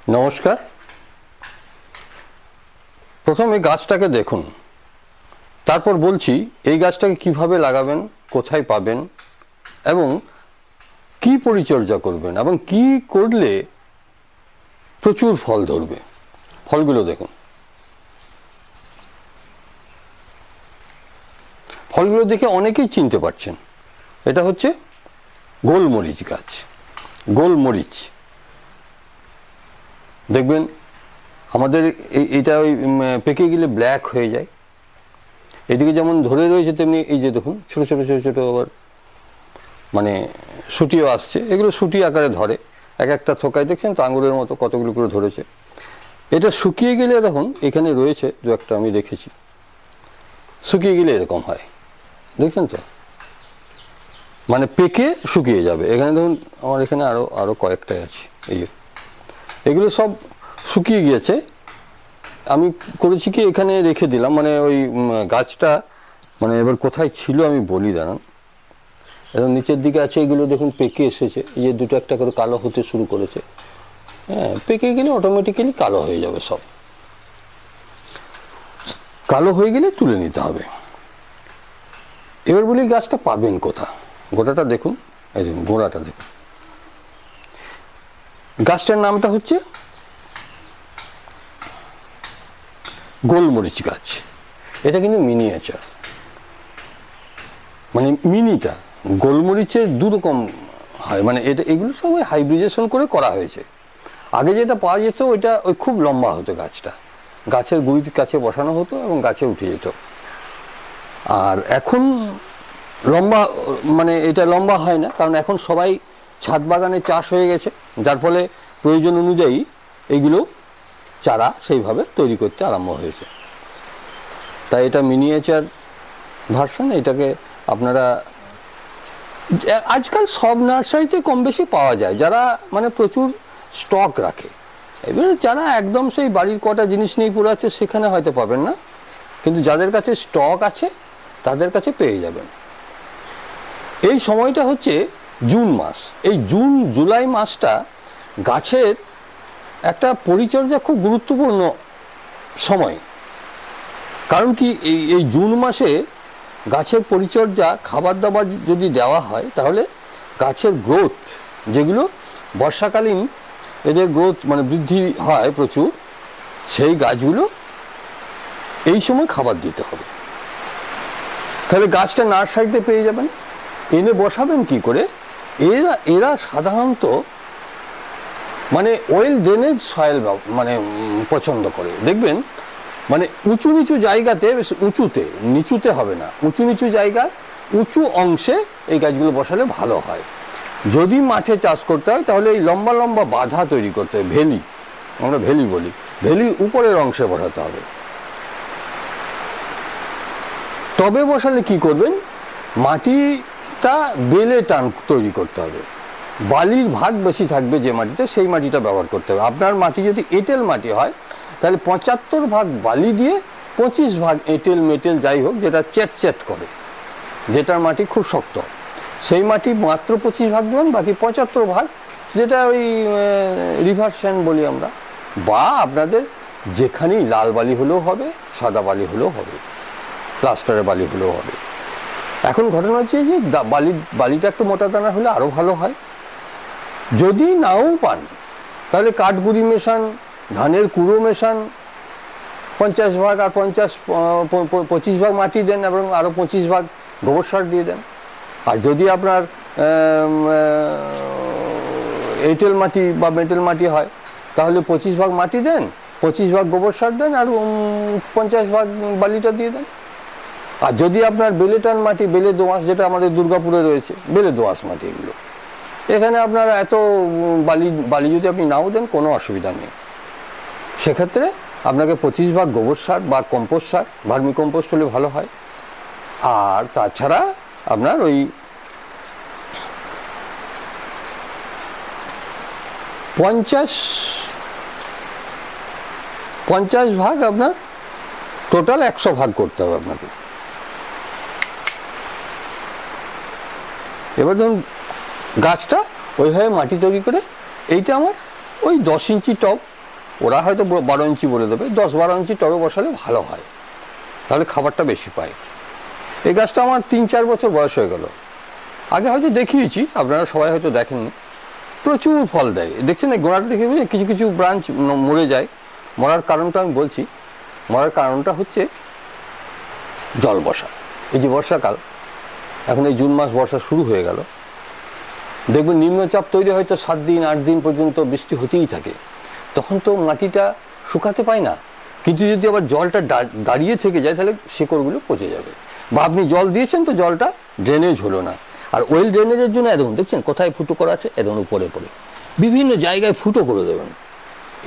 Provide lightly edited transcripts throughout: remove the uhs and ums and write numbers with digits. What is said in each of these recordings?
নমস্কার। প্রথমে গাছটাকে দেখুন, তারপর বলছি এই গাছটাকে কিভাবে লাগাবেন, কোথায় পাবেন এবং কি পরিচর্যা করবেন এবং কি করলে প্রচুর ফল ধরবে। ফলগুলো দেখুন, ফলগুলো দেখে অনেকেই চিনতে পারছেন। এটা হচ্ছে গোলমরিচ গাছ। গোলমরিচ দেখবেন আমাদের এটা ওই পেকে গেলে ব্ল্যাক হয়ে যায়। এদিকে যেমন ধরে রয়েছে তেমনি এই যে দেখুন ছোট ছোট ছোট ছোট আবার মানে সুটিও আসছে। এগুলো সুটি আকারে ধরে, এক একটা থোকায় দেখছেন তো আঙুরের মতো কতগুলো করে ধরেছে। এটা শুকিয়ে গেলে দেখুন এখানে রয়েছে দু একটা, আমি দেখেছি শুকিয়ে গেলে এরকম হয়, দেখছেন তো, মানে পেকে শুকিয়ে যাবে। এখানে দেখুন আমার এখানে আরো আরো কয়েকটাই আছে, এই এগুলো সব শুকিয়ে গিয়েছে। আমি করেছি কি এখানে রেখে দিলাম, মানে ওই গাছটা মানে এবার কোথায় ছিল আমি বলি, দাঁড়ান। এবং নিচের দিকে আছে, এগুলো দেখুন পেকে এসেছে, এই যে দুটো একটা করে কালো হতে শুরু করেছে। হ্যাঁ, পেকে গেলে অটোমেটিক্যালি কালো হয়ে যাবে, সব কালো হয়ে গেলে তুলে নিতে হবে। এবার বলি গাছটা পাবেন কোথা। গোড়াটা দেখুন, এই দেখুন গোড়াটা দেখুন। গাছটার নামটা হচ্ছে গোলমরিচ গাছ। এটা কিন্তু মিনিয়েচার, মানে মিনিটা। গোলমরিচের দু রকম হয়, মানে এটা এগুলো সব হাইব্রিডেশন করে করা হয়েছে। আগে যেটা পাওয়া যেত ওইটা ওই খুব লম্বা হতো গাছটা, গাছের গুঁড়ির কাছে বসানো হতো এবং গাছে উঠে যেত। আর এখন লম্বা মানে এটা লম্বা হয় না, কারণ এখন সবাই ছাদ বাগানে চাষ হয়ে গেছে, যার ফলে প্রয়োজন অনুযায়ী এইগুলো চারা সেইভাবে তৈরি করতে আরম্ভ হয়েছে। তাই এটা মিনিয়েচার ভার্সন। এটাকে আপনারা আজকাল সব নার্সারিতে কম বেশি পাওয়া যায়, যারা মানে প্রচুর স্টক রাখে। এবারে যারা একদম সেই বাড়ির কটা জিনিস নিয়ে পড়ে আছে সেখানে হয়তো পাবেন না, কিন্তু যাদের কাছে স্টক আছে তাদের কাছে পেয়ে যাবেন। এই সময়টা হচ্ছে জুন মাস। এই জুন জুলাই মাসটা গাছের একটা পরিচর্যা খুব গুরুত্বপূর্ণ সময়। কারণ কি এই জুন মাসে গাছের পরিচর্যা, খাবার দাবার যদি দেওয়া হয় তাহলে গাছের গ্রোথ, যেগুলো বর্ষাকালীন এদের গ্রোথ মানে বৃদ্ধি হয় প্রচুর, সেই গাছগুলো এই সময় খাবার দিতে হবে। তাহলে গাছটা নার্সারিতে পেয়ে যাবেন। এনে বসাবেন কি করে? এরা সাধারণত মানে ওয়েল ড্রেনেজ সয়েল মানে পছন্দ করে। দেখবেন মানে উঁচু নিচু জায়গাতে, উঁচুতে, নিচুতে হবে না, উঁচু নিচু জায়গা, উঁচু অংশে এই গাছগুলো বসালে ভালো হয়। যদি মাঠে চাষ করতে হয় তাহলে এই লম্বা লম্বা বাধা তৈরি করতে হয়, ভেলি, আমরা ভেলি বলি, ভেলির উপরের অংশে বসাতে হবে। তবে বসালে কি করবেন, মাটিটা বেলে টান তৈরি করতে হবে। বালির ভাগ বেশি থাকবে যে মাটিতে, সেই মাটিটা ব্যবহার করতে হবে। আপনার মাটি যদি এঁটেল মাটি হয় তাহলে 75 ভাগ বালি দিয়ে 25 ভাগ এঁটেল মেটেল যাই হোক, যেটা চ্যাট করে, যেটার মাটি খুব শক্ত, সেই মাটি মাত্র 25 ভাগ দেবেন, বাকি 75 ভাগ যেটা ওই রিভার স্যান্ড বলি আমরা, বা আপনাদের যেখানেই লাল বালি হলেও হবে, সাদা বালি হলেও হবে, প্লাস্টারের বালি হলেও হবে। এখন ঘটনা হচ্ছে যে বালিটা একটু মোটা দানা হলে আরও ভালো হয়। যদি নাও পান তাহলে কাঠগুড়ি মেশান, ধানের কুড়ো মেশান, 50 ভাগ আর 25 ভাগ মাটি দেন এবং আরও 25 ভাগ গোবর সার দিয়ে দেন। আর যদি আপনার এঁটেল মাটি বা মেটেল মাটি হয় তাহলে 25 ভাগ মাটি দেন, 25 ভাগ গোবর সার দেন আর 50 ভাগ বালিটা দিয়ে দেন। আর যদি আপনার বেলেটান মাটি, বেলে দোআঁশ যেটা আমাদের দুর্গাপুরে রয়েছে, বেলে দোআঁশ মাটি, এগুলো এখানে আপনার এত বালি যদি আপনি নাও দেন কোনো অসুবিধা নেই। সেক্ষেত্রে আপনাকে 25 ভাগ গোবর সার বা কম্পোস্ট সার, ভার্মি কম্পোস্ট হলে ভালো হয়। আর তাছাড়া আপনার ওই 50 ভাগ আপনার টোটাল 100 ভাগ করতে হবে আপনাকে। এবার ধরুন গাছটা ওইভাবে মাটি তৈরি করে, এইটা আমার ওই 10 ইঞ্চি টব ওরা হয়তো 12 ইঞ্চি বলে দেবে, 10-12 ইঞ্চি টবে বসালে ভালো হয়, তাহলে খাবারটা বেশি পায়। এই গাছটা আমার 3-4 বছর বয়স হয়ে গেল। আগে হয়তো দেখিয়েছি, আপনারা সবাই হয়তো দেখেননি। প্রচুর ফল দেয়, দেখছেন এই গোড়াটা দেখে বুঝে কিছু কিছু ব্রাঞ্চ মরে যায়। মরার কারণটা আমি বলছি। মরার কারণটা হচ্ছে জল বসা। এই যে বর্ষাকাল, এখন এই জুন মাস বর্ষা শুরু হয়ে গেল, দেখবেন নিম্নচাপ তৈরি হয়তো 7 দিন 8 দিন পর্যন্ত বৃষ্টি হতেই থাকে। তখন তো মাটিটা শুকাতে পায় না, কিন্তু যদি আবার জলটা দাঁড়িয়ে থেকে যায় তাহলে শেকড়গুলো পচে যাবে। বা আপনি জল দিয়েছেন তো জলটা ড্রেনেজ হলো না। আর ওয়েল ড্রেনেজের জন্য দেখুন, দেখছেন কোথায় ফুটো করা আছে, একদম উপরে পড়ে বিভিন্ন জায়গায় ফুটো করে দেবেন।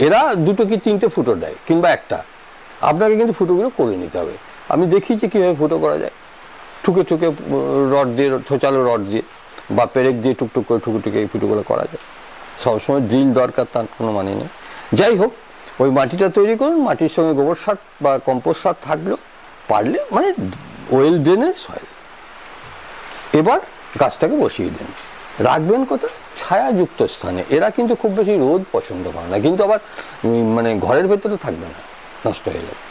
এরা 2 কি 3টে ফুটো দেয়, কিংবা একটা। আপনাকে কিন্তু ফুটোগুলো করে নিতে হবে। আমি দেখিয়েছি কীভাবে ফুটো করা যায়, ঠুকে ঠুকে রড দিয়ে, ছোচালো রড দিয়ে বা পেরেক দিয়ে টুকটুক করে ঠুকে ঠুকে এই ফুটোগুলো করা যায়। সবসময় ড্রিল দরকার তার কোনো মানে নেই। যাই হোক, ওই মাটিটা তৈরি করুন, মাটির সঙ্গে গোবর সার বা কম্পোস্ট সার থাকলেও পারলে, মানে ওয়েল ড্রেনেজ হয়। এবার গাছটাকে বসিয়ে দিন। রাখবেন কোথায়? ছায়াযুক্ত স্থানে। এরা কিন্তু খুব বেশি রোদ পছন্দ করে না, কিন্তু আবার মানে ঘরের ভেতরে থাকবে না, নষ্ট হয়ে যাবে।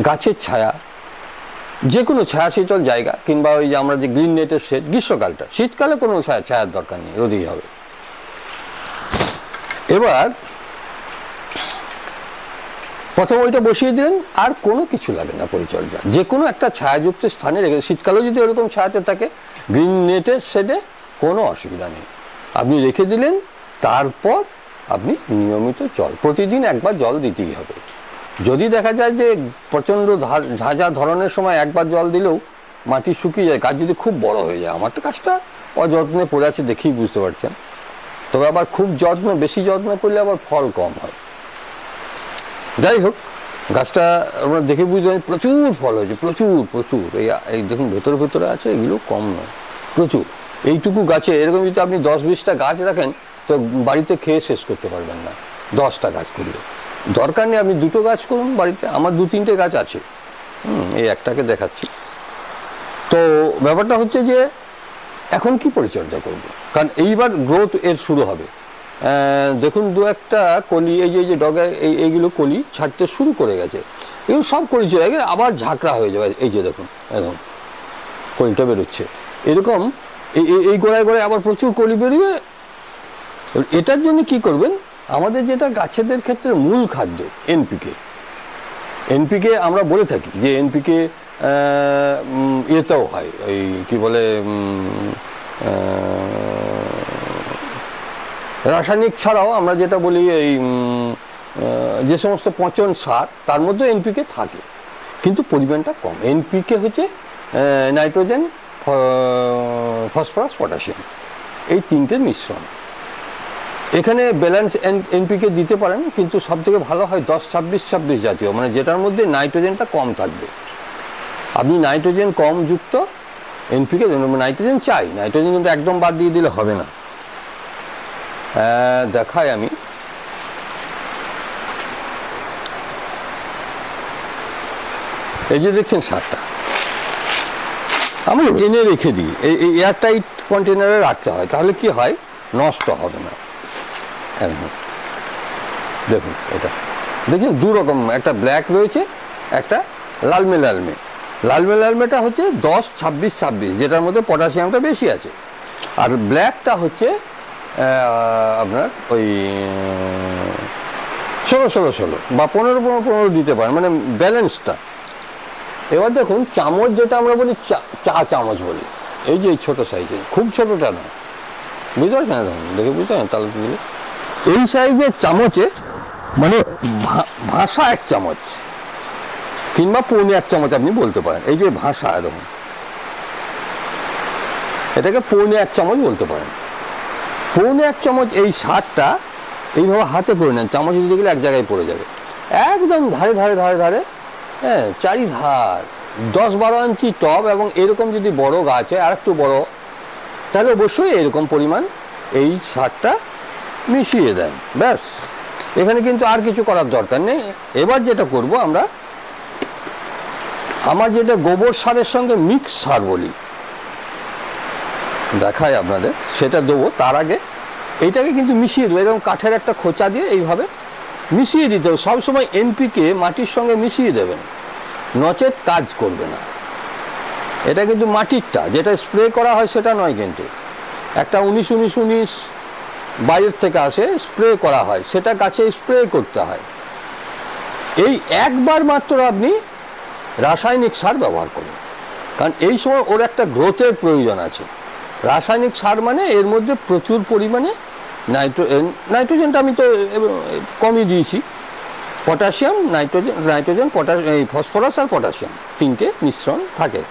গাছের ছায়া, যে কোনো ছায়া শীতল জায়গা, কিংবা ওই যে আমরা যে গ্রিন নেটের শেড, গ্রীষ্মকালটা, শীতকালে কোনো ছায়ার দরকার নেই, রোদেই হবে। এবার প্রথম ওইটা বসিয়ে দিলেন, আর কোনো কিছু লাগে না পরিচর্যা। যে কোনো একটা ছায়াযুক্ত স্থানে রেখে, শীতকালেও যদি এরকম ছায়াতে থাকে গ্রিন নেটের শেডে, কোনো অসুবিধা নেই, আপনি রেখে দিলেন। তারপর আপনি নিয়মিত জল, প্রতিদিন একবার জল দিতেই হবে। যদি দেখা যায় যে প্রচণ্ড ঝাঁঝা ধরনের সময় একবার জল দিলেও মাটি শুকিয়ে যায়, গাছ যদি খুব বড় হয়ে যায়, আমার তো গাছটা অযত্নে পড়ে আছে দেখেই বুঝতে পারছেন। তবে আবার খুব বেশি যত্ন করলে আবার ফল কম হয়। যাই হোক, গাছটা আমরা দেখে বুঝতে পারি প্রচুর ফল হয়েছে, প্রচুর প্রচুর। এই দেখুন ভেতরে আছে, এগুলো কম নয়, প্রচুর। এইটুকু গাছে এরকম যদি আপনি 10-20টা গাছ রাখেন তো বাড়িতে খেয়ে শেষ করতে পারবেন না। 10টা গাছ করলে দরকার নেই, আপনি 2টো গাছ করুন বাড়িতে। আমার 2-3টে গাছ আছে, এই একটাকে দেখাচ্ছি। তো ব্যাপারটা হচ্ছে যে এখন কি পরিচর্যা করব, কারণ এইবার গ্রোথ এর শুরু হবে। দেখুন 2-একটা কলি, এই যে ডগা, এইগুলো কলি ছাড়তে শুরু করে গেছে। এগুলো সব কলি চলে গেছে, আবার ঝাঁকড়া হয়ে যাবে। এই যে দেখুন, একদম কলিটা বেরোচ্ছে এরকম, এই গোড়ায় গোড়ায় আবার প্রচুর কলি বেরিয়ে। এটার জন্য কি করবেন, আমাদের যেটা গাছেদের ক্ষেত্রে মূল খাদ্য এনপিকে আমরা বলে থাকি যে এনপিকে ইয়েতেও হয়, ওই কি বলে, রাসায়নিক ছাড়াও আমরা যেটা বলি, এই যে সমস্ত পচন সার, তার মধ্যে এনপিকে থাকে, কিন্তু পরিমাণটা কম। এনপিকে হচ্ছে নাইট্রোজেন, ফসফরাস, পটাশিয়াম, এই 3টের মিশ্রণ। এখানে ব্যালেন্স এনপিকে দিতে পারেন, কিন্তু সব থেকে ভালো হয় 10-26-26 জাতীয়, মানে যেটার মধ্যে নাইট্রোজেনটা কম থাকবে। আপনি নাইট্রোজেন কম যুক্ত এনপিকে, নাইট্রোজেন চাই, নাইট্রোজেন কিন্তু একদম বাদ দিয়ে দিলে হবে না। দেখাই আমি, এই যে দেখছেন সারটা আমি এনে রেখে দিই, এই এয়ারটাইট কন্টেনারে রাখতে হয়, তাহলে কি হয়, নষ্ট হবে না। দেখুন এটা দেখছেন 2 রকম, একটা ব্ল্যাক রয়েছে, একটা লালমেটা হচ্ছে 10-26-26, যেটার মধ্যে পটাশিয়ামটা বেশি আছে। আর ব্ল্যাকটা হচ্ছে আপনার ওই 16-16 বা 15-15 দিতে পারেন, মানে ব্যালেন্সটা। এবার দেখুন চামচ, যেটা আমরা বলি চা চামচ বলি, এই যে ছোট সাইজের, খুব ছোটটা না, বুঝতে পারছেন? দেখুন দেখে বুঝতে পারেন তাহলে এই সাইজের চামচে, মানে ভাষা 1 চামচ কিংবা 1.25 চামচ আপনি বলতে পারেন। এই যে ভাষা, এরকম এটাকে 1.25 চামচ বলতে পারেন। 1.25 চামচ এই সারটা এইভাবে হাতে করে নেন, চামচ দিতে গেলে এক জায়গায় পড়ে যাবে, একদম ধারে ধারে ধারে ধারে, হ্যাঁ, চারিধার। 10-12 ইঞ্চি টব, এবং এরকম যদি বড় গাছ হয় আর একটু বড়, তাহলে অবশ্যই এরকম পরিমাণ এই সারটা মিশিয়ে দেন, ব্যাস। এখানে কিন্তু আর কিছু করার দরকার নেই। এবার যেটা করব আমরা, আমার যেটা গোবর সারের সঙ্গে মিক্স সার বলি, দেখাই আপনাদের, সেটা দেবো। তার আগে এইটাকে কিন্তু মিশিয়ে দেবো, এরকম কাঠের একটা খোঁচা দিয়ে এইভাবে মিশিয়ে দিতে হবে সবসময়। এনপিকে মাটির সঙ্গে মিশিয়ে দেবেন, নচেত কাজ করবে না। এটা কিন্তু মাটিরটা যেটা স্প্রে করা হয় সেটা নয়, কিন্তু একটা 19-19-19 বাইরের থেকে আসে স্প্রে করা হয়, সেটা গাছে স্প্রে করতে হয়। এই একবার মাত্র আপনি রাসায়নিক সার ব্যবহার করুন, কারণ এই সময় ওর একটা গ্রোথের প্রয়োজন আছে। রাসায়নিক সার মানে এর মধ্যে প্রচুর পরিমাণে নাইট্রোজেনটা আমি তো কমই দিয়েছি, পটাশিয়াম, নাইট্রোজেন এই ফসফরাস আর পটাশিয়াম তিনটে মিশ্রণ থাকে।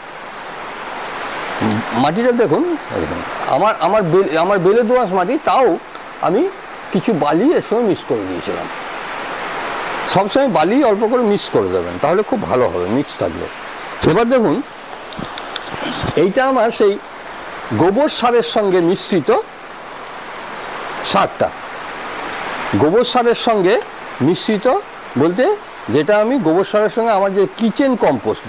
মাটিটা দেখুন, আমার বেলে দোআঁশ মাটি, তাও আমি কিছু বালি এর সঙ্গে মিক্স করে দিয়েছিলাম। সবসময় বালি অল্প করে মিক্স করে দেবেন, তাহলে খুব ভালো হবে মিক্স থাকলে। এবার দেখুন, এইটা আমার সেই গোবর সারের সঙ্গে মিশ্রিত সারটা। গোবর সারের সঙ্গে মিশ্রিত বলতে যেটা আমি গোবর সারের সঙ্গে আমার যে কিচেন কম্পোস্ট,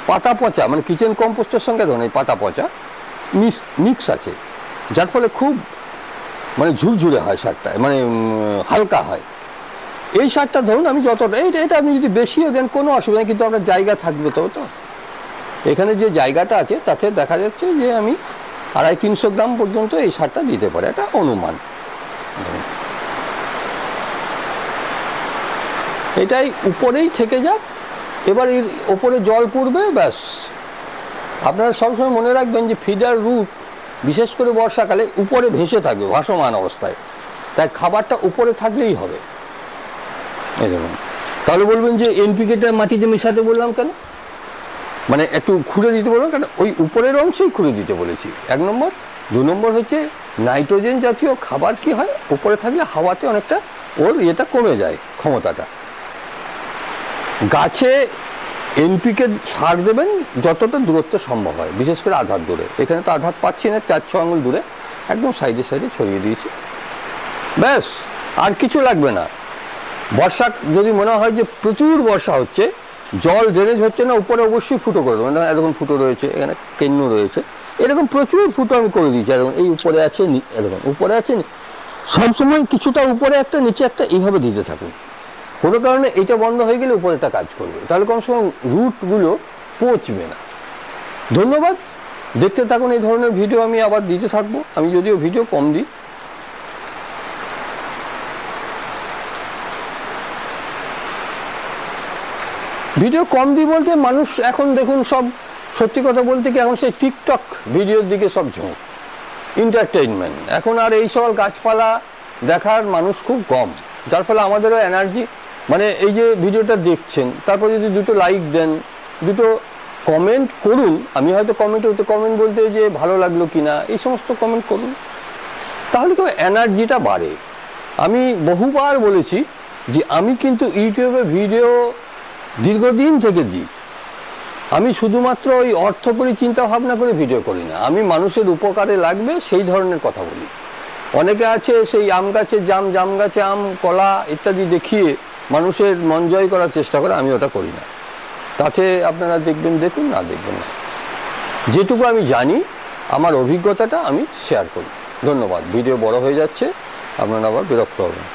পাতা পচা, মানে কিচেন কম্পোস্টের সঙ্গে ধরুন এই পাতা পচা মিক্স আছে, যার ফলে খুব মানে ঝুরঝুরে হয় সারটা, মানে হালকা হয়। এই সারটা ধরুন আমি যতটা, এটা আপনি যদি বেশিও দেন কোনো অসুবিধা নেই, কিন্তু আপনার জায়গা থাকবে তো। এখানে যে জায়গাটা আছে তাতে দেখা যাচ্ছে যে আমি 250-300 গ্রাম পর্যন্ত এই সারটা দিতে পারে, এটা অনুমান। এটাই উপরেই থেকে যাক, এবার এর ওপরে জল পড়বে, ব্যাস। আপনারা সবসময় মনে রাখবেন যে ফিডার রুট বিশেষ করে বর্ষাকালে উপরে ভেসে থাকবে ভাসমান অবস্থায়, তাই খাবারটা উপরে থাকলেই হবে। এই দেখুন, তাহলে বলবেন যে এনপিকেটা মাটিতে মেশাতে বললাম কেন, মানে একটু খুঁড়ে দিতে বললাম কেন, ওই উপরের অংশেই খুঁড়ে দিতে বলেছি 1 নম্বর। 2 নম্বর হচ্ছে নাইট্রোজেন জাতীয় খাবার কি হয়, উপরে থাকলে হাওয়াতে অনেকটা ওর ইয়েটা কমে যায়, ক্ষমতাটা। গাছে এনপিকে সার দেবেন যতটা দূরত্ব সম্ভব হয়, বিশেষ করে আধার দূরে। এখানে তো আধার পাচ্ছি না, 4-6 আঙুল দূরে একদম সাইডে সাইডে ছড়িয়ে দিয়েছি, ব্যাস। আর কিছু লাগবে না। বর্ষা যদি মনে হয় যে প্রচুর বর্ষা হচ্ছে, জল ড্রেনেজ হচ্ছে না, উপরে অবশ্যই ফুটো করে দেবেন। এরকম ফুটো রয়েছে, এখানে কেন্নু রয়েছে, এরকম প্রচুর ফুটো আমি করে দিয়েছি। এরকম এই উপরে আছে, এরকম উপরে আছে, সবসময় কিছুটা উপরে একটা নিচে একটা, এইভাবে দিতে থাকুন। কোনো কারণে এটা বন্ধ হয়ে গেলে উপরেটা কাজ করবে, তাহলে কমসে কম রুটগুলো পচবে না। ধন্যবাদ, দেখতে থাকুন এই ধরনের ভিডিও আমি আবার দিতে থাকবো। আমি যদিও ভিডিও কম দিই। ভিডিও কম দিই বলতে মানুষ এখন দেখুন সব, সত্যি কথা বলতে কি, এখন সেই টিকটক ভিডিওর দিকে সব ঝোঁক, এন্টারটেইনমেন্ট। এখন আর এই সব গাছপালা দেখার মানুষ খুব কম, যার ফলে আমাদেরও এনার্জি, মানে এই যে ভিডিওটা দেখছেন, তারপর যদি 2টো লাইক দেন, 2টো কমেন্ট করুন। আমি হয়তো কমেন্ট বলতে যে ভালো লাগলো কিনা এই সমস্ত কমেন্ট করুন, তাহলে কেউ এনার্জিটা বাড়ে। আমি বহুবার বলেছি যে আমি কিন্তু ইউটিউবে ভিডিও দীর্ঘদিন থেকে দিই। আমি শুধুমাত্র ওই অর্থ করে চিন্তা ভাবনা করে ভিডিও করি না, আমি মানুষের উপকারে লাগবে সেই ধরনের কথা বলি। অনেকে আছে সেই আম গাছে জাম গাছে আম, কলা ইত্যাদি দেখিয়ে মানুষের মন জয় করার চেষ্টা করে, আমি ওটা করি না। তাতে আপনারা দেখবেন দেখুন, না দেখবেন না। যেটুকু আমি জানি, আমার অভিজ্ঞতাটা আমি শেয়ার করি। ধন্যবাদ। ভিডিও বড় হয়ে যাচ্ছে, আপনারা আবার বিরক্ত হবেন।